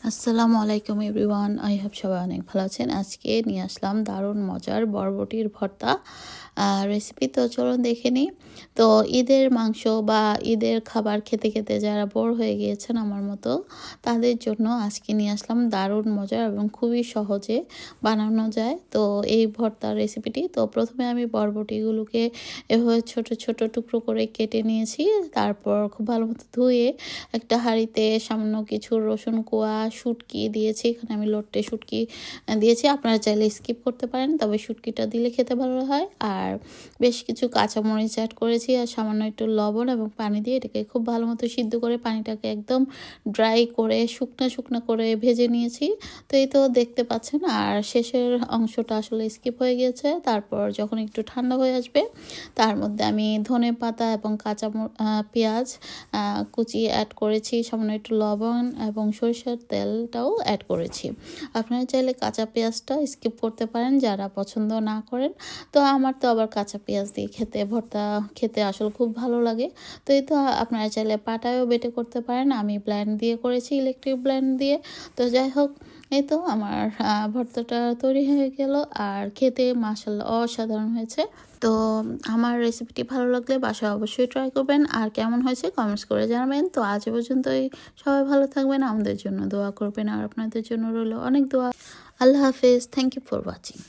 আসসালামু আলাইকুম everyone, I hope সবাই অনেক ভালো আছেন। আজকে নিয়ে আসলাম দারুণ মজার বরবটির ভর্তা রেসিপি। তো চলুন দেখে নিই। তো ঈদের মাংস বা ঈদের খাবার খেতে খেতে যারা বোর হয়ে গিয়েছেন আমার মতো, তাদের জন্য আজকে নিয়ে আসলাম দারুণ মজার এবং খুবই সহজে বানানো যায় তো এই ভর্তার রেসিপিটি। তো প্রথমে আমি বরবটিগুলোকে এভাবে ছোট ছোট টুকরো করে কেটে নিয়েছি। তারপর খুব ভালো মতো ধুয়ে একটা হাঁড়িতে সামান্য কিছু রসুন কোয়া, শুটকি দিয়েছি। এখানে আমি লোট্টে শুটকি দিয়েছি, আপনারা চাইলে স্কিপ করতে পারেন, তবে শুটকিটা দিলে খেতে ভালো হয়। আর বেশ কিছু কাঁচামরিচ অ্যাড করেছি আর সামান্য একটু লবণ এবং পানি দিয়ে এটাকে খুব ভালো মতো সিদ্ধ করে পানিটাকে একদম ড্রাই করে শুকনো শুকনো করে ভেজে নিয়েছি। তো এই তো দেখতে পাচ্ছেন। আর শেষের অংশটা আসলে স্কিপ হয়ে গিয়েছে। তারপর যখন একটু ঠান্ডা হয়ে আসবে, তার মধ্যে আমি ধনে পাতা এবং পেঁয়াজ কুচি অ্যাড করেছি, সামান্য একটু লবণ এবং সরিষার তেলটাও অ্যাড করেছি। আপনারা চাইলে কাঁচা পেঁয়াজটা স্কিপ করতে পারেন যারা পছন্দ না করেন। তো আমার তো আবার কাঁচা পেঁয়াজ দিয়ে ভর্তা খেতে আসলে খুব ভালো লাগে। তো এই তো আপনারা চাইলে পাটায়ও বেটে করতে পারেন, আমি ব্লেন্ড দিয়ে করেছি, ইলেকট্রিক ব্লেন্ড দিয়ে। তো যাই হোক, এই তো আমার ভর্তাটা তৈরি হয়ে গেল আর খেতে মাশাআল্লাহ অসাধারণ হয়েছে। তো আমার রেসিপিটি ভালো লাগলে বাসায় অবশ্যই ট্রাই করবেন আর কেমন হয়েছে কমেন্টস করে জানাবেন। তো আজ পর্যন্তই, সবাই ভালো থাকবেন, আমাদের জন্য দোয়া করবেন আর আপনাদের জন্য রইল অনেক দোয়া। আল্লাহ হাফেজ, থ্যাংক ইউ ফর ওয়াচিং।